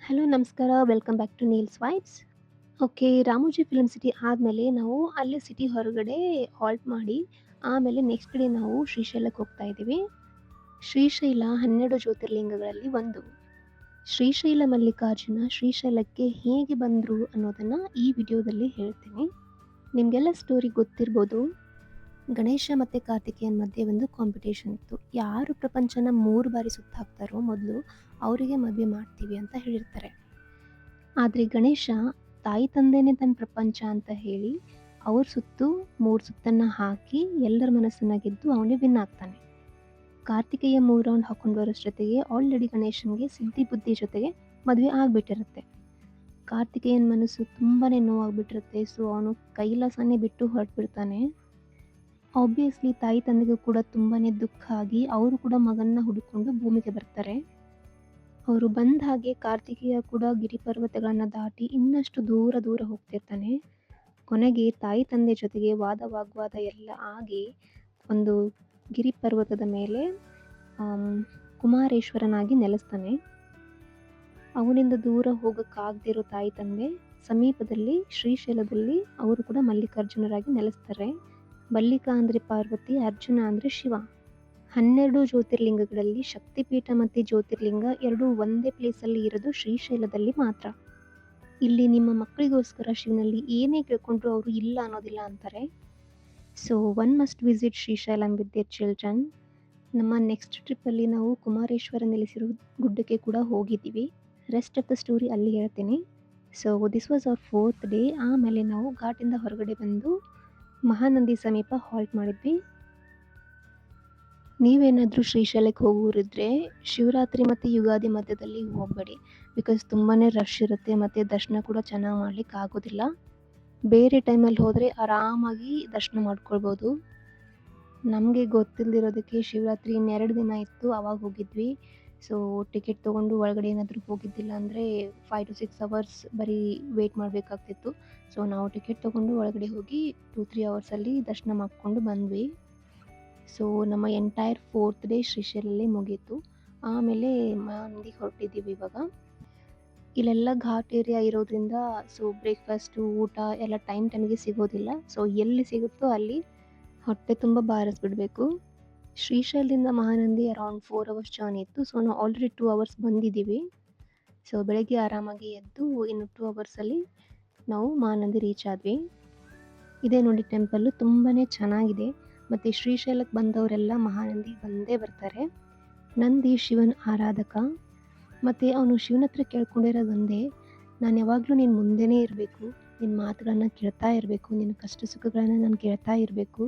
Hello ನಮಸ್ಕಾರ. Welcome back to Neel's vibes. Okay, Ramoji film city ಆದಮೇಲೆ ನಾವು ಅಲ್ಲೇ ಸಿಟಿ ಹೊರಗಡೆ ಹಾಲ್ಟ್ ಮಾಡಿ, ಆಮೇಲೆ ನೆಕ್ಸ್ಟ್ ಡೇ ನಾವು ಶ್ರೀಶೈಲಕ್ಕೆ ಹೋಗ್ತಾ ಇದ್ದೀವಿ. ಶ್ರೀಶೈಲ 12 ಜ್ಯೋತಿರ್ಲಿಂಗಗಳಲ್ಲಿ ಒಂದು. ಶ್ರೀಶೈಲ ಮಲ್ಲಿಕಾರ್ಜುನ ಶ್ರೀಶೈಲಕ್ಕೆ ಹೇಗೆ ಬಂದರು ಅನ್ನೋದನ್ನು ಈ ವಿಡಿಯೋದಲ್ಲಿ ಹೇಳ್ತೀನಿ. ನಿಮಗೆಲ್ಲ ಸ್ಟೋರಿ ಗೊತ್ತಿರ್ಬೋದು. ಗಣೇಶ ಮತ್ತು ಕಾರ್ತಿಕೇಯನ್ ಮಧ್ಯೆ ಒಂದು ಕಾಂಪಿಟೇಷನ್ ಇತ್ತು. ಯಾರು ಪ್ರಪಂಚನ 3 ಬಾರಿ ಸುತ್ತ ಹಾಕ್ತಾರೋ ಮೊದಲು ಅವರಿಗೆ ಮದುವೆ ಮಾಡ್ತೀವಿ ಅಂತ ಹೇಳಿರ್ತಾರೆ. ಆದರೆ ಗಣೇಶ ತಾಯಿ ತಂದೆನೇ ತನ್ನ ಪ್ರಪಂಚ ಅಂತ ಹೇಳಿ ಅವ್ರ ಸುತ್ತು 3 ಸುತ್ತನ್ನು ಹಾಕಿ ಎಲ್ಲರ ಮನಸ್ಸನ್ನು ಗೆದ್ದು ಅವನೇ ವಿನ್ ಆಗ್ತಾನೆ. ಕಾರ್ತಿಕೇಯ 3 ರೌಂಡ್ ಹಾಕೊಂಡು ಬರೋಷ್ಟೊತ್ತಿಗೆ ಆಲ್ರೆಡಿ ಗಣೇಶನಿಗೆ ಸಿದ್ಧಿ ಬುದ್ಧಿ ಜೊತೆಗೆ ಮದುವೆ ಆಗಿಬಿಟ್ಟಿರುತ್ತೆ. ಕಾರ್ತಿಕೇಯನ ಮನಸ್ಸು ತುಂಬಾ ನೋವಾಗ್ಬಿಟ್ಟಿರುತ್ತೆ. ಸೊ ಅವನು ಕೈಲಾಸನೇ ಬಿಟ್ಟು ಹೊರಟ್ಬಿಡ್ತಾನೆ. ಆಬ್ವಿಯಸ್ಲಿ ತಾಯಿ ತಂದೆಗೂ ಕೂಡ ತುಂಬಾ ದುಃಖ ಆಗಿ ಅವರು ಕೂಡ ಮಗನ್ನ ಹುಡುಕೊಂಡು ಭೂಮಿಗೆ ಬರ್ತಾರೆ. ಅವರು ಬಂದ ಹಾಗೆ ಕಾರ್ತಿಕೇಯ ಕೂಡ ಗಿರಿ ಪರ್ವತಗಳನ್ನು ದಾಟಿ ಇನ್ನಷ್ಟು ದೂರ ದೂರ ಹೋಗ್ತಿರ್ತಾನೆ. ಕೊನೆಗೆ ತಾಯಿ ತಂದೆ ಜೊತೆಗೆ ವಾದ ಎಲ್ಲ ಆಗಿ ಒಂದು ಗಿರಿ ಪರ್ವತದ ಮೇಲೆ ಕುಮಾರೇಶ್ವರನಾಗಿ ನೆಲೆಸ್ತಾನೆ. ಅವನಿಂದ ದೂರ ಹೋಗೋಕ್ಕಾಗದಿರೋ ತಾಯಿ ತಂದೆ ಸಮೀಪದಲ್ಲಿ ಶ್ರೀಶೈಲದಲ್ಲಿ ಅವರು ಕೂಡ ಮಲ್ಲಿಕಾರ್ಜುನರಾಗಿ ನೆಲೆಸ್ತಾರೆ. ಮಲ್ಲಿಕಾ ಅಂದರೆ ಪಾರ್ವತಿ, ಅರ್ಜುನ ಅಂದರೆ ಶಿವ. 12 ಜ್ಯೋತಿರ್ಲಿಂಗಗಳಲ್ಲಿ ಶಕ್ತಿಪೀಠ ಮತ್ತು ಜ್ಯೋತಿರ್ಲಿಂಗ ಎರಡೂ ಒಂದೇ ಪ್ಲೇಸಲ್ಲಿ ಇರೋದು ಶ್ರೀಶೈಲದಲ್ಲಿ ಮಾತ್ರ. ಇಲ್ಲಿ ನಿಮ್ಮ ಮಕ್ಕಳಿಗೋಸ್ಕರ ಶಿವನಲ್ಲಿ ಏನೇ ಕೇಳ್ಕೊಂಡ್ರು ಅವರು ಇಲ್ಲ ಅನ್ನೋದಿಲ್ಲ ಅಂತಾರೆ. So one must visit Srisailam with their children. ನಮ್ಮ ನೆಕ್ಸ್ಟ್ ಟ್ರಿಪ್ಪಲ್ಲಿ ನಾವು ಕುಮಾರೇಶ್ವರ ನೆಲೆಸಿರೋ ಗುಡ್ಡಕ್ಕೆ ಕೂಡ ಹೋಗಿದ್ದೀವಿ. ರೆಸ್ಟ್ ಆಫ್ ದ ಸ್ಟೋರಿ ಅಲ್ಲಿ ಹೇಳ್ತೀನಿ. So this was our 4th day. ಆಮೇಲೆ ನಾವು ಘಾಟಿಂದ ಹೊರಗಡೆ ಬಂದು ಮಹಾನಂದಿ ಸಮೀಪ ಹಾಲ್ಟ್ ಮಾಡಿದ್ವಿ. ನೀವೇನಾದರೂ ಶ್ರೀಶೈಲಕ್ಕೆ ಹೋಗೋರಿದ್ರೆ ಶಿವರಾತ್ರಿ ಮತ್ತು ಯುಗಾದಿ ಮಧ್ಯದಲ್ಲಿ ಹೋಗಬೇಡಿ. ಬಿಕಾಸ್ ತುಂಬಾ ರಶ್ ಇರುತ್ತೆ ಮತ್ತು ದರ್ಶನ ಕೂಡ ಚೆನ್ನಾಗಿ ಮಾಡ್ಲಿಕ್ಕೆ ಆಗೋದಿಲ್ಲ. ಬೇರೆ ಟೈಮಲ್ಲಿ ಹೋದರೆ ಆರಾಮಾಗಿ ದರ್ಶನ ಮಾಡ್ಕೊಳ್ಬೋದು. ನಮಗೆ ಗೊತ್ತಿಲ್ಲದಿರೋದಕ್ಕೆ ಶಿವರಾತ್ರಿ 2 ದಿನ ಇತ್ತು, ಆವಾಗ ಹೋಗಿದ್ವಿ. ಸೊ ಟಿಕೆಟ್ ತೊಗೊಂಡು ಒಳಗಡೆ ಏನಾದರೂ ಹೋಗಿದ್ದಿಲ್ಲ ಅಂದರೆ 5 to 6 ಅವರ್ಸ್ ಬರೀ ವೆಯ್ಟ್ ಮಾಡಬೇಕಾಗ್ತಿತ್ತು. ಸೊ ನಾವು ಟಿಕೆಟ್ ತೊಗೊಂಡು ಒಳಗಡೆ ಹೋಗಿ 2-3 ಅವರ್ಸಲ್ಲಿ ದರ್ಶನ ಮಾಡಿಕೊಂಡು ಬಂದ್ವಿ. ಸೊ ನಮ್ಮ ಎಂಟೈರ್ 4th ಡೇ ಶ್ರೀಶೈಲಲ್ಲೇ ಮುಗೀತು. ಆಮೇಲೆ ಮಹಾನಂದಿಗೆ ಹೊರಟಿದ್ದೀವಿ ಇವಾಗ. ಇಲ್ಲೆಲ್ಲ ಘಾಟ್ ಏರಿಯಾ ಇರೋದ್ರಿಂದ ಸೊ ಬ್ರೇಕ್ಫಾಸ್ಟು ಊಟ ಎಲ್ಲ ಟೈಮಿಗೆ ಸಿಗೋದಿಲ್ಲ. ಸೊ ಎಲ್ಲಿ ಸಿಗುತ್ತೋ ಅಲ್ಲಿ ಹೊಟ್ಟೆ ತುಂಬ ಬಾರಿಸ್ಬಿಡ್ಬೇಕು. ಶ್ರೀಶೈಲದಿಂದ ಮಹಾನಂದಿ ಅರೌಂಡ್ 4 ಅವರ್ಸ್ ಜರ್ನಿ ಇತ್ತು. ಸೊ ನಾವು ಆಲ್ರೆಡಿ 2 ಅವರ್ಸ್ ಬಂದಿದ್ದೀವಿ. ಸೊ ಬೆಳಗ್ಗೆ ಆರಾಮಾಗಿ ಎದ್ದು ಇನ್ನು 2 ಅವರ್ಸಲ್ಲಿ ನಾವು ಮಹಾನಂದಿ ರೀಚ್ ಆದ್ವಿ. ಇದೇ ನೋಡಿ ಟೆಂಪಲ್ಲು ತುಂಬಾ ಚೆನ್ನಾಗಿದೆ. ಮತ್ತು ಶ್ರೀಶೈಲಕ್ಕೆ ಬಂದವರೆಲ್ಲ ಮಹಾನಂದಿಗೆ ಬಂದೇ ಬರ್ತಾರೆ. ನಂದಿ ಶಿವನ ಆರಾಧಕ. ಮತ್ತು ಅವನು ಶಿವನ ಹತ್ರ ಕೇಳ್ಕೊಂಡಿರೋದು ಒಂದೇ, ನಾನು ಯಾವಾಗಲೂ ನಿನ್ನ ಮುಂದೆನೇ ಇರಬೇಕು, ನಿನ್ನ ಮಾತುಗಳನ್ನ ಕೇಳ್ತಾ ಇರಬೇಕು, ನಿನ್ನ ಕಷ್ಟ ಸುಖಗಳನ್ನು ನಾನು ಕೇಳ್ತಾ ಇರಬೇಕು,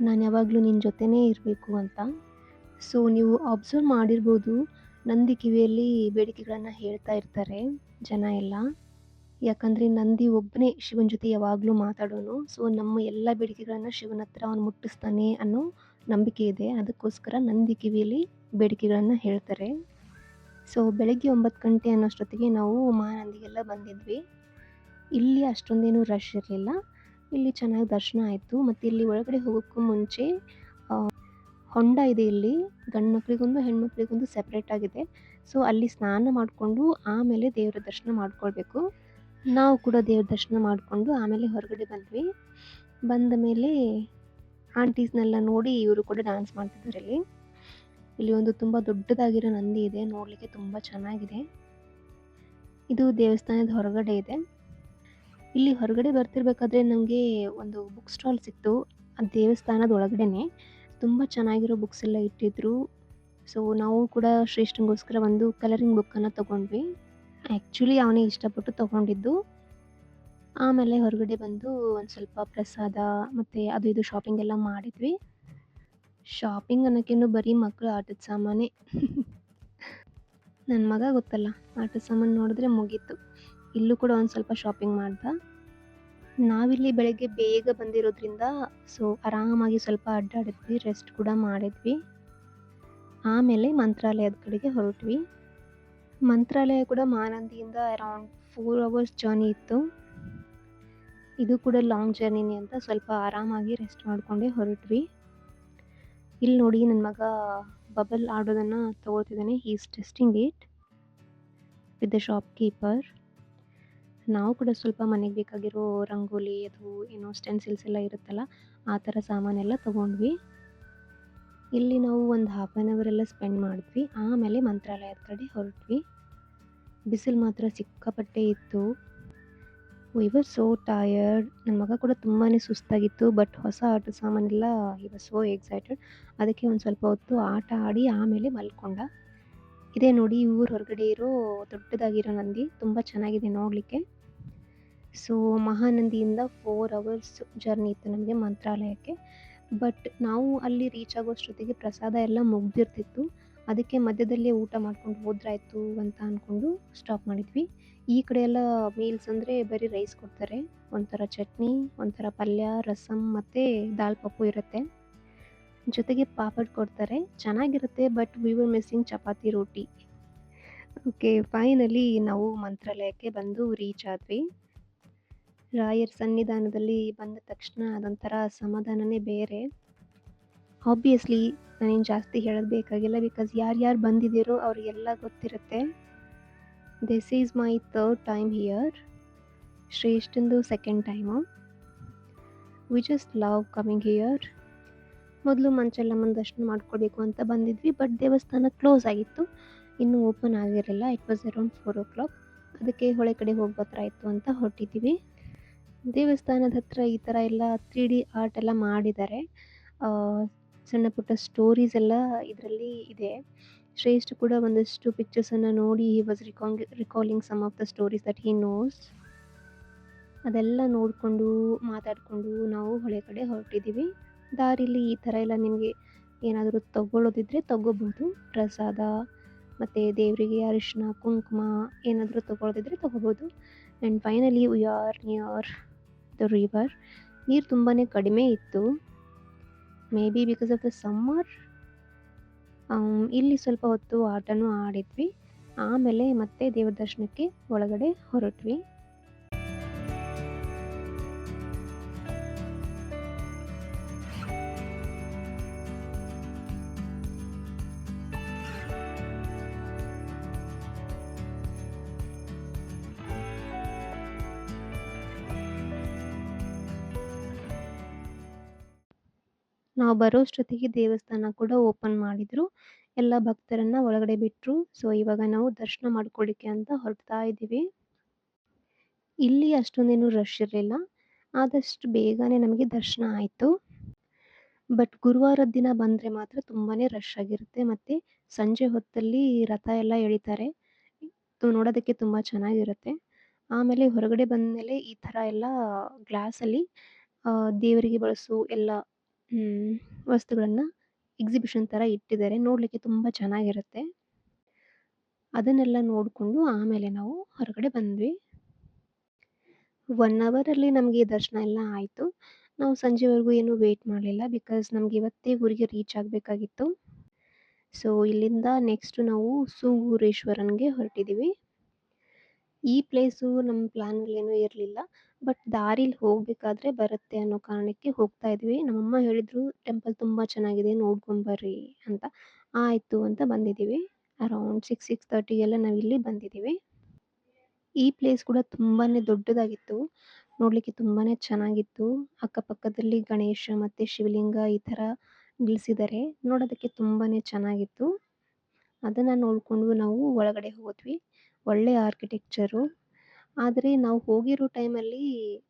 ನಾನು ಯಾವಾಗಲೂ ನಿನ್ನ ಜೊತೆನೇ ಇರಬೇಕು ಅಂತ. ಸೊ ನೀವು ಅಬ್ಸರ್ವ್ ಮಾಡಿರ್ಬೋದು, ನಂದಿ ಕಿವಿಯಲ್ಲಿ ಬೇಡಿಕೆಗಳನ್ನು ಹೇಳ್ತಾ ಇರ್ತಾರೆ ಜನ ಎಲ್ಲ. ಯಾಕಂದರೆ ನಂದಿ ಒಬ್ಬನೇ ಶಿವನ ಜೊತೆ ಯಾವಾಗಲೂ ಮಾತಾಡೋನು. ಸೊ ನಮ್ಮ ಎಲ್ಲ ಬೇಡಿಕೆಗಳನ್ನು ಶಿವನ ಹತ್ರ ಅವನು ಮುಟ್ಟಿಸ್ತಾನೆ ಅನ್ನೋ ನಂಬಿಕೆ ಇದೆ. ಅದಕ್ಕೋಸ್ಕರ ನಂದಿ ಕಿವಿಯಲ್ಲಿ ಬೇಡಿಕೆಗಳನ್ನು ಹೇಳ್ತಾರೆ. ಸೊ ಬೆಳಗ್ಗೆ 9 ಗಂಟೆ ಅನ್ನೋಷ್ಟೊತ್ತಿಗೆ ನಾವು ಮಹಾನಂದಿಗೆಲ್ಲ ಬಂದಿದ್ವಿ. ಇಲ್ಲಿ ಅಷ್ಟೊಂದೇನು ರಶ್ ಇರಲಿಲ್ಲ. ಇಲ್ಲಿ ಚೆನ್ನಾಗಿ ದರ್ಶನ ಆಯಿತು. ಮತ್ತು ಇಲ್ಲಿ ಒಳಗಡೆ ಹೋಗೋಕ್ಕೂ ಮುಂಚೆ ಹೊಂಡ ಇದೆ. ಇಲ್ಲಿ ಗಂಡು ಮಕ್ಕಳಿಗೊಂದು ಹೆಣ್ಮಕ್ಳಿಗೊಂದು ಸೆಪ್ರೇಟ್ ಆಗಿದೆ. ಸೊ ಅಲ್ಲಿ ಸ್ನಾನ ಮಾಡಿಕೊಂಡು ಆಮೇಲೆ ದೇವರ ದರ್ಶನ ಮಾಡ್ಕೊಳ್ಬೇಕು. ನಾವು ಕೂಡ ದೇವ್ರ ದರ್ಶನ ಮಾಡಿಕೊಂಡು ಆಮೇಲೆ ಹೊರಗಡೆ ಬಂದ್ವಿ. ಬಂದ ಮೇಲೆ ಆಂಟೀಸ್ನೆಲ್ಲ ನೋಡಿ ಇವರು ಕೂಡ ಡ್ಯಾನ್ಸ್ ಮಾಡ್ತಿದ್ದಾರೆ. ಇಲ್ಲಿ ಒಂದು ತುಂಬ ದೊಡ್ಡದಾಗಿರೋ ನಂದಿ ಇದೆ, ನೋಡಲಿಕ್ಕೆ ತುಂಬ ಚೆನ್ನಾಗಿದೆ. ಇದು ದೇವಸ್ಥಾನದ ಹೊರಗಡೆ ಇದೆ. ಇಲ್ಲಿ ಹೊರಗಡೆ ಬರ್ತಿರ್ಬೇಕಾದ್ರೆ ನನಗೆ ಒಂದು ಬುಕ್ ಸ್ಟಾಲ್ ಸಿಕ್ತು. ಆ ದೇವಸ್ಥಾನದ ಒಳಗಡೆನೆ ತುಂಬ ಚೆನ್ನಾಗಿರೋ ಬುಕ್ಸ್ ಎಲ್ಲ ಇಟ್ಟಿದ್ರು. ಸೊ ನಾವು ಕೂಡ ಶ್ರೇಷ್ಠನಿಗೋಸ್ಕರ ಒಂದು ಕಲರಿಂಗ್ ಬುಕ್ಕನ್ನು ತೊಗೊಂಡ್ವಿ. ಆ್ಯಕ್ಚುಲಿ ಅವನೇ ಇಷ್ಟಪಟ್ಟು ತೊಗೊಂಡಿದ್ದು. ಆಮೇಲೆ ಹೊರಗಡೆ ಬಂದು ಒಂದು ಸ್ವಲ್ಪ ಪ್ರಸಾದ ಮತ್ತು ಅದು ಇದು ಶಾಪಿಂಗ್ ಎಲ್ಲ ಮಾಡಿದ್ವಿ. ಶಾಪಿಂಗ್ ಅನ್ನೋಕ್ಕೇನು ಬರೀ ಮಕ್ಕಳು ಆಟದ ಸಾಮಾನೇ. ನನ್ನ ಮಗ ಗೊತ್ತಲ್ಲ, ಆಟದ ಸಾಮಾನು ನೋಡಿದ್ರೆ ಮುಗೀತು. ಇಲ್ಲೂ ಕೂಡ ಒಂದು ಸ್ವಲ್ಪ ಶಾಪಿಂಗ್ ಮಾಡ್ದ. ನಾವಿಲ್ಲಿ ಬೆಳಗ್ಗೆ ಬೇಗ ಬಂದಿರೋದ್ರಿಂದ ಸೊ ಆರಾಮಾಗಿ ಸ್ವಲ್ಪ ಅಡ್ಡಾಡಿದ್ವಿ, ರೆಸ್ಟ್ ಕೂಡ ಮಾಡಿದ್ವಿ. ಆಮೇಲೆ ಮಂತ್ರಾಲಯದ ಕಡೆಗೆ ಹೊರಟ್ವಿ. ಮಂತ್ರಾಲಯ ಕೂಡ ಮಹಾನಂದಿಯಿಂದ ಅರೌಂಡ್ 4 ಅವರ್ಸ್ ಜರ್ನಿ ಇತ್ತು. ಇದು ಕೂಡ ಲಾಂಗ್ ಜರ್ನಿನೇ ಅಂತ ಸ್ವಲ್ಪ ಆರಾಮಾಗಿ ರೆಸ್ಟ್ ಮಾಡಿಕೊಂಡೇ ಹೊರಟ್ವಿ. ಇಲ್ಲಿ ನೋಡಿ ನನ್ನ ಮಗ ಬಬಲ್ ಆಡೋದನ್ನು ತೊಗೊಳ್ತಿದ್ದಾನೆ. He is testing it. With the shopkeeper. ನಾವು ಕೂಡ ಸ್ವಲ್ಪ ಮನೆಗೆ ಬೇಕಾಗಿರೋ ರಂಗೋಲಿ ಅದು ಏನೋ ಸ್ಟೆನ್ಸಿಲ್ಸ್ ಎಲ್ಲ ಇರುತ್ತಲ್ಲ, ಆ ಥರ ಸಾಮಾನೆಲ್ಲ ತಗೊಂಡ್ವಿ. ಇಲ್ಲಿ ನಾವು ಒಂದು ಹಾಫ್ ಆನ್ ಅವರ್ ಎಲ್ಲ ಸ್ಪೆಂಡ್ ಮಾಡಿದ್ವಿ. ಆಮೇಲೆ ಮಂತ್ರಾಲಯದ ಕಡೆ ಹೊರಟ್ವಿ. ಬಿಸಿಲು ಮಾತ್ರ ಸಿಕ್ಕಾಪಟ್ಟೆ ಇತ್ತು. V were so tired. ನನ್ನ ಮಗ ಕೂಡ ತುಂಬಾನೇ ಸುಸ್ತಾಗಿತ್ತು. ಬಟ್ ಹೊಸ ಆಟದ ಸಾಮಾನೆಲ್ಲ ಹಿ ವಾಸ್ ಸೋ ಎಕ್ಸೈಟೆಡ್. ಅದಕ್ಕೆ ಒಂದು ಸ್ವಲ್ಪ ಹೊತ್ತು ಆಟ ಆಡಿ ಆಮೇಲೆ ಮಲ್ಕೊಂಡ. ಇದೇ ನೋಡಿ ಊರ ಹೊರಗಡೆ ಇರೋ ದೊಡ್ಡದಾಗಿರೋ ನಂದಿ. ತುಂಬ ಚೆನ್ನಾಗಿದೆ ನೋಡಲಿಕ್ಕೆ. ಸೊ ಮಹಾನಂದಿಯಿಂದ 4 ಅವರ್ಸ್ ಜರ್ನಿ ಇತ್ತು ನಮಗೆ ಮಂತ್ರಾಲಯಕ್ಕೆ. ಬಟ್ ನಾವು ಅಲ್ಲಿ ರೀಚ್ ಆಗೋಷ್ಟೊತ್ತಿಗೆ ಪ್ರಸಾದ ಎಲ್ಲ ಮುಗ್ದಿರ್ತಿತ್ತು. ಅದಕ್ಕೆ ಮಧ್ಯದಲ್ಲೇ ಊಟ ಮಾಡ್ಕೊಂಡು ಹೋದ್ರಾಯ್ತು ಅಂತ ಅಂದ್ಕೊಂಡು ಸ್ಟಾಪ್ ಮಾಡಿದ್ವಿ. ಈ ಕಡೆ ಎಲ್ಲ ಮೀಲ್ಸ್ ಅಂದರೆ ಬರೀ ರೈಸ್ ಕೊಡ್ತಾರೆ. ಒಂಥರ ಚಟ್ನಿ, ಒಂಥರ ಪಲ್ಯ, ರಸಮ್ ಮತ್ತು ದಾಲ್ ಪಪ್ಪು ಇರುತ್ತೆ. ಜೊತೆಗೆ ಪಾಪಡ್ ಕೊಡ್ತಾರೆ. ಚೆನ್ನಾಗಿರುತ್ತೆ. But we were missing chapati roti. Okay, finally ನಾವು ಮಂತ್ರಾಲಯಕ್ಕೆ ಬಂದು ರೀಚ್ ಆದ್ವಿ. ರಾಯರ ಸನ್ನಿಧಾನದಲ್ಲಿ ಬಂದ ತಕ್ಷಣ ಅದೊಂಥರ ಸಮಾಧಾನನೇ ಬೇರೆ. ಆಬ್ವಿಯಸ್ಲಿ ನಾನೇನು ಜಾಸ್ತಿ ಹೇಳೋದು ಬೇಕಾಗಿಲ್ಲ, ಬಿಕಾಸ್ ಯಾರ್ಯಾರು ಬಂದಿದ್ದೀರೋ ಅವರಿಗೆಲ್ಲ ಗೊತ್ತಿರುತ್ತೆ. This is my 3rd time here. ಶ್ರೇಷ್ಠಂದು 2nd time. We just love coming here. ಮೊದಲು ಮಂಚಲ್ಲಮ್ಮನ ದರ್ಶನ ಮಾಡ್ಕೊಳ್ಬೇಕು ಅಂತ ಬಂದಿದ್ವಿ. ಬಟ್ ದೇವಸ್ಥಾನ ಕ್ಲೋಸ್ ಆಗಿತ್ತು, ಇನ್ನೂ ಓಪನ್ ಆಗಿರಲಿಲ್ಲ. It was around 4 o'clock. ಅದಕ್ಕೆ ಹೊಳೆ ಕಡೆ ಹೋಗ್ಬೇಕಾಯ್ತು ಅಂತ ಹೊರಟಿದ್ದೀವಿ. ದೇವಸ್ಥಾನದ ಹತ್ರ ಈ ಥರ ಎಲ್ಲ 3D ಆರ್ಟ್ ಎಲ್ಲ ಮಾಡಿದ್ದಾರೆ. ಸಣ್ಣ ಪುಟ್ಟ ಸ್ಟೋರೀಸ್ ಎಲ್ಲ ಇದರಲ್ಲಿ ಇದೆ. ಶ್ರೇಷ್ಠ ಕೂಡ ಒಂದಷ್ಟು ಪಿಕ್ಚರ್ಸನ್ನು ನೋಡಿ he was recalling some of the stories that he knows. ಅದೆಲ್ಲ ನೋಡಿಕೊಂಡು ಮಾತಾಡಿಕೊಂಡು ನಾವು ಹೊಳೆ ಕಡೆ ಹೊರಟಿದ್ದೀವಿ. ದಾರಿಲಿ ಈ ಥರ ಎಲ್ಲ ನಿಮಗೆ ಏನಾದರೂ ತಗೊಳ್ಳೋದಿದ್ರೆ ತಗೋಬೋದು. ಪ್ರಸಾದ ಮತ್ತು ದೇವರಿಗೆ ಅರಿಶಿನ ಕುಂಕುಮ ಏನಾದರೂ ತಗೊಳ್ಳೋದಿದ್ರೆ ತಗೋಬೋದು. And finally we are near the river. ನೀರು ತುಂಬಾ ಕಡಿಮೆ ಇತ್ತು. May be because of the summer. ಇಲ್ಲಿ ಸ್ವಲ್ಪ ಹೊತ್ತು ಆಟನೂ ಆಡಿದ್ವಿ. ಆಮೇಲೆ ಮತ್ತೆ ದೇವರ ದರ್ಶನಕ್ಕೆ ಒಳಗಡೆ ಹೊರಟ್ವಿ. ನಾವು ಬರೋಷ್ಟೊತ್ತಿಗೆ ದೇವಸ್ಥಾನ ಕೂಡ ಓಪನ್ ಮಾಡಿದ್ರು. ಎಲ್ಲ ಭಕ್ತರನ್ನ ಒಳಗಡೆ ಬಿಟ್ಟರು. ಸೊ ಇವಾಗ ನಾವು ದರ್ಶನ ಮಾಡ್ಕೊಳ್ಳಿಕ್ಕೆ ಅಂತ ಹೊರಡ್ತಾ ಇದ್ದೀವಿ. ಇಲ್ಲಿ ಅಷ್ಟೊಂದೇನು ರಶ್ ಇರಲಿಲ್ಲ. ಆದಷ್ಟು ಬೇಗನೆ ನಮಗೆ ದರ್ಶನ ಆಯಿತು. ಬಟ್ ಗುರುವಾರದ ದಿನ ಬಂದರೆ ಮಾತ್ರ ತುಂಬಾ ರಶ್ ಆಗಿರುತ್ತೆ. ಮತ್ತು ಸಂಜೆ ಹೊತ್ತಲ್ಲಿ ರಥ ಎಲ್ಲ ಎಳಿತಾರೆ. ನೋಡೋದಕ್ಕೆ ತುಂಬ ಚೆನ್ನಾಗಿರುತ್ತೆ. ಆಮೇಲೆ ಹೊರಗಡೆ ಬಂದಮೇಲೆ ಈ ಥರ ಎಲ್ಲ ಗ್ಲಾಸಲ್ಲಿ ದೇವರಿಗೆ ಬಳಸೋ ಎಲ್ಲ ವಸ್ತುಗಳನ್ನು ಎಕ್ಸಿಬಿಷನ್ ಥರ ಇಟ್ಟಿದ್ದಾರೆ. ನೋಡಲಿಕ್ಕೆ ತುಂಬ ಚೆನ್ನಾಗಿರುತ್ತೆ. ಅದನ್ನೆಲ್ಲ ನೋಡಿಕೊಂಡು ಆಮೇಲೆ ನಾವು ಹೊರಗಡೆ ಬಂದ್ವಿ. 1 ಅವರಲ್ಲಿ ನಮಗೆ ದರ್ಶನ ಎಲ್ಲ ಆಯಿತು. ನಾವು ಸಂಜೆವರೆಗೂ ಏನೂ ವೇಟ್ ಮಾಡಲಿಲ್ಲ, ಬಿಕಾಸ್ ನಮಗೆ ಇವತ್ತೇ ಊರಿಗೆ ರೀಚ್ ಆಗಬೇಕಾಗಿತ್ತು. ಸೊ ಇಲ್ಲಿಂದ ನೆಕ್ಸ್ಟು ನಾವು ಸೂಗೂರೇಶ್ವರನ್ಗೆ ಹೊರಟಿದ್ದೀವಿ. ಈ ಪ್ಲೇಸು ನಮ್ಮ ಪ್ಲ್ಯಾನಲ್ಲೇನೂ ಇರಲಿಲ್ಲ. ಬಟ್ ದಾರಿಲಿ ಹೋಗಬೇಕಾದ್ರೆ ಬರುತ್ತೆ ಅನ್ನೋ ಕಾರಣಕ್ಕೆ ಹೋಗ್ತಾ ಇದ್ವಿ. ನಮ್ಮಮ್ಮ ಹೇಳಿದ್ರು ಟೆಂಪಲ್ ತುಂಬ ಚೆನ್ನಾಗಿದೆ ನೋಡ್ಕೊಂಬರ್ರಿ ಅಂತ. ಆಯಿತು ಅಂತ ಬಂದಿದ್ದೀವಿ. ಅರೌಂಡ್ 6:30ಗೆಲ್ಲ ನಾವಿಲ್ಲಿ ಬಂದಿದ್ದೀವಿ. ಈ ಪ್ಲೇಸ್ ಕೂಡ ತುಂಬಾ ದೊಡ್ಡದಾಗಿತ್ತು. ನೋಡಲಿಕ್ಕೆ ತುಂಬಾ ಚೆನ್ನಾಗಿತ್ತು. ಅಕ್ಕಪಕ್ಕದಲ್ಲಿ ಗಣೇಶ ಮತ್ತು ಶಿವಲಿಂಗ ಈ ಥರ ನಿಲ್ಲಿಸಿದ್ದಾರೆ. ನೋಡೋದಕ್ಕೆ ತುಂಬಾ ಚೆನ್ನಾಗಿತ್ತು. ಅದನ್ನು ನೋಡಿಕೊಂಡು ನಾವು ಒಳಗಡೆ ಹೋದ್ವಿ. ಒಳ್ಳೆಯ ಆರ್ಕಿಟೆಕ್ಚರು. ಆದರೆ ನಾವು ಹೋಗಿರೋ ಟೈಮಲ್ಲಿ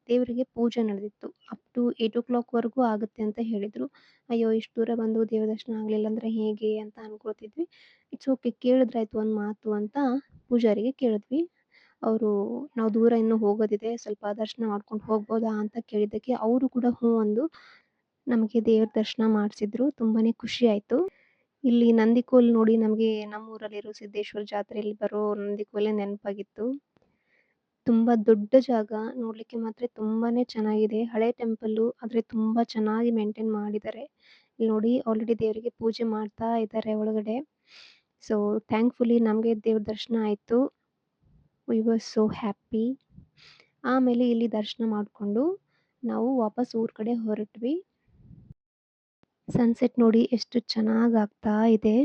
ದೇವರಿಗೆ ಪೂಜೆ ನಡೆದಿತ್ತು. ಅಪ್ ಟು 8 o'clockವರೆಗೂ ಆಗುತ್ತೆ ಅಂತ ಹೇಳಿದರು. ಅಯ್ಯೋ, ಇಷ್ಟು ದೂರ ಬಂದು ದೇವ ದರ್ಶನ ಆಗಲಿಲ್ಲ ಅಂದರೆ ಹೇಗೆ ಅಂತ ಅಂದ್ಕೊಳ್ತಿದ್ವಿ. ಇಟ್ಸ್ ಓಕೆ, ಕೇಳಿದ್ರಾಯ್ತು ಒಂದು ಮಾತು ಅಂತ ಪೂಜಾರಿಗೆ ಕೇಳಿದ್ವಿ. ಅವರು ನಾವು ದೂರ ಇನ್ನೂ ಹೋಗೋದಿದೆ, ಸ್ವಲ್ಪ ದರ್ಶನ ಮಾಡ್ಕೊಂಡು ಹೋಗ್ಬೋದಾ ಅಂತ ಕೇಳಿದ್ದಕ್ಕೆ ಅವರು ಕೂಡ ಹ್ಞೂ ಅಂದು ನಮಗೆ ದೇವ್ರ ದರ್ಶನ ಮಾಡಿಸಿದ್ರು. ತುಂಬಾ ಖುಷಿ ಆಯಿತು. ಇಲ್ಲಿ ನಂದಿಕೋಲ್ ನೋಡಿ ನಮಗೆ ನಮ್ಮೂರಲ್ಲಿರೋ ಸಿದ್ದೇಶ್ವರ ಜಾತ್ರೆಯಲ್ಲಿ ಬರೋ ನಂದಿಕೋಲೇ ನೆನಪಾಗಿತ್ತು. ತುಂಬ ದೊಡ್ಡ ಜಾಗ. ನೋಡಲಿಕ್ಕೆ ಮಾತ್ರ ತುಂಬಾ ಚೆನ್ನಾಗಿದೆ. ಹಳೆ ಟೆಂಪಲ್ಲು, ಆದರೆ ತುಂಬ ಚೆನ್ನಾಗಿ ಮೇಂಟೈನ್ ಮಾಡಿದ್ದಾರೆ. ಇಲ್ಲಿ ನೋಡಿ ಆಲ್ರೆಡಿ ದೇವರಿಗೆ ಪೂಜೆ ಮಾಡ್ತಾ ಇದ್ದಾರೆ ಒಳಗಡೆ. ಸೊ ಥ್ಯಾಂಕ್ಫುಲಿ ನಮಗೆ ದೇವ್ರ ದರ್ಶನ ಆಯಿತು. V were so happy. ಆಮೇಲೆ ಇಲ್ಲಿ ದರ್ಶನ ಮಾಡಿಕೊಂಡು ನಾವು ವಾಪಸ್ ಊರ ಕಡೆ ಹೊರಟ್ವಿ. ಸನ್ಸೆಟ್ ನೋಡಿ ಎಷ್ಟು ಚೆನ್ನಾಗಿ ಆಗ್ತಾ ಇದೆ.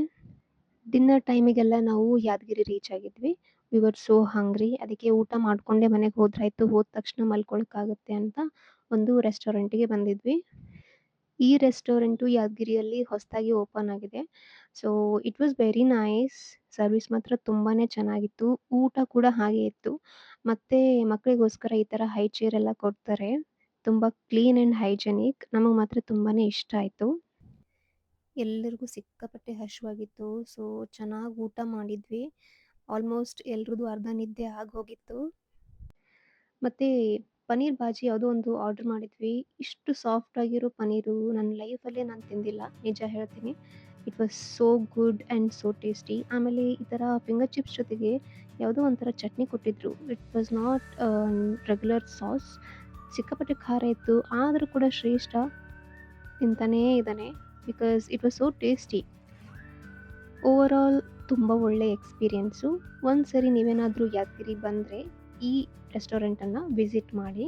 ಡಿನ್ನರ್ ಟೈಮಿಗೆಲ್ಲ ನಾವು ಯಾದಗಿರಿ ರೀಚ್ ಆಗಿದ್ವಿ. We were so hungry. ಅದಕ್ಕೆ ಊಟ ಮಾಡ್ಕೊಂಡೇ ಮನೆಗೆ ಹೋದ್ರಾಯ್ತು, ಹೋದ ತಕ್ಷಣ ಮಲ್ಕೊಳಕ್ಕಾಗತ್ತೆ ಅಂತ ಒಂದು ರೆಸ್ಟೋರೆಂಟಿಗೆ ಬಂದಿದ್ವಿ. ಈ ರೆಸ್ಟೋರೆಂಟು ಯಾದಗಿರಿಯಲ್ಲಿ ಹೊಸದಾಗಿ ಓಪನ್ ಆಗಿದೆ. So it was very nice. Service ಮಾತ್ರ ತುಂಬಾನೇ ಚೆನ್ನಾಗಿತ್ತು. ಊಟ ಕೂಡ ಹಾಗೆ ಇತ್ತು. ಮತ್ತೆ ಮಕ್ಕಳಿಗೋಸ್ಕರ ಈ ಥರ ಹೈ ಚೇರ್ ಎಲ್ಲ ಕೊಡ್ತಾರೆ. ತುಂಬ ಕ್ಲೀನ್ ಆ್ಯಂಡ್ ಹೈಜೆನಿಕ್. ನಮಗೆ ಮಾತ್ರ ತುಂಬಾನೇ ಇಷ್ಟ ಆಯಿತು. ಎಲ್ಲರಿಗೂ ಸಿಕ್ಕಾಪಟ್ಟೆ ಹಸಿವಾಗಿತ್ತು. ಸೊ ಚೆನ್ನಾಗಿ ಊಟ ಮಾಡಿದ್ವಿ. ಆಲ್ಮೋಸ್ಟ್ ಎಲ್ರದ್ದು ಅರ್ಧ ನಿದ್ದೆ ಆಗೋಗಿತ್ತು. ಮತ್ತು ಪನ್ನೀರ್ ಬಾಜಿ ಯಾವುದೋ ಒಂದು ಆರ್ಡ್ರ್ ಮಾಡಿದ್ವಿ. ಇಷ್ಟು ಸಾಫ್ಟ್ ಆಗಿರೋ ಪನ್ನೀರು ನನ್ನ ಲೈಫಲ್ಲೇ ನಾನು ತಿಂದಿಲ್ಲ, ನಿಜ ಹೇಳ್ತೀನಿ. It was so good and so tasty. ಆಮೇಲೆ ಈ ಥರ ಫಿಂಗರ್ ಚಿಪ್ಸ್ ಜೊತೆಗೆ ಯಾವುದೋ ಒಂಥರ ಚಟ್ನಿ ಕೊಟ್ಟಿದ್ರು. It was not regular sauce. ಸಿಕ್ಕಾಪಟ್ಟೆ ಖಾರ ಇತ್ತು, ಆದರೂ ಕೂಡ ಶ್ರೇಷ್ಠ ತಿಂತಾನೇ ಇದ್ದಾನೆ because it was so tasty. Overall ತುಂಬ ಒಳ್ಳೆ ಎಕ್ಸ್ಪೀರಿಯೆನ್ಸು. ಒಂದು ಸರಿ ನೀವೇನಾದರೂ ಯಾದಗಿರಿ ಬಂದರೆ ಈ ರೆಸ್ಟೋರೆಂಟನ್ನು ವಿಸಿಟ್ ಮಾಡಿ.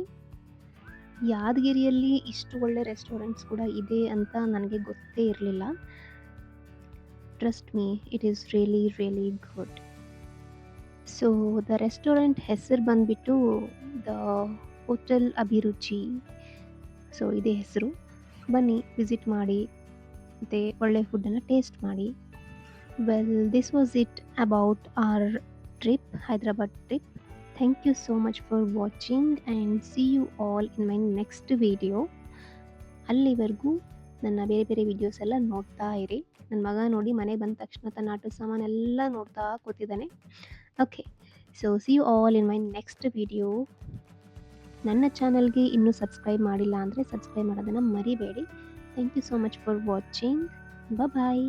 ಯಾದಗಿರಿಯಲ್ಲಿ ಇಷ್ಟು ಒಳ್ಳೆ ರೆಸ್ಟೋರೆಂಟ್ಸ್ ಕೂಡ ಇದೆ ಅಂತ ನನಗೆ ಗೊತ್ತೇ ಇರಲಿಲ್ಲ. Trust me, it is really really good. So the restaurant ಹೆಸರು ಬಂದುಬಿಟ್ಟು ದ ಹೋಟೆಲ್ ಅಭಿರುಚಿ. ಸೊ ಇದೇ ಹೆಸರು. ಬನ್ನಿ ವಿಸಿಟ್ ಮಾಡಿ ಮತ್ತು ಒಳ್ಳೆ ಫುಡ್ಡನ್ನು ಟೇಸ್ಟ್ ಮಾಡಿ. Well, this was it about our trip, Hyderabad trip. Thank you so much for watching and see you all in my next video. ಅಲ್ಲಿವರೆಗೂ ನನ್ನ ಬೇರೆ ಬೇರೆ ವಿಡಿಯೋಸ್ ಎಲ್ಲ ನೋಡ್ತಾ ಇರಿ. ನನ್ನ ಮಗ ನೋಡಿ ಮನೆಗೆ ಬಂದ ತಕ್ಷಣ ತನ್ನ ಆಟದ ಸಾಮಾನೆಲ್ಲ ನೋಡ್ತಾ ಕೂತಿದ್ದಾನೆ. Okay, so see you all in my next video. ನನ್ನ ಚಾನಲ್ಗೆ ಇನ್ನೂ ಸಬ್ಸ್ಕ್ರೈಬ್ ಮಾಡಿಲ್ಲ ಅಂದರೆ ಸಬ್ಸ್ಕ್ರೈಬ್ ಮಾಡೋದನ್ನು ಮರಿಬೇಡಿ. Thank you so much for watching. Bye.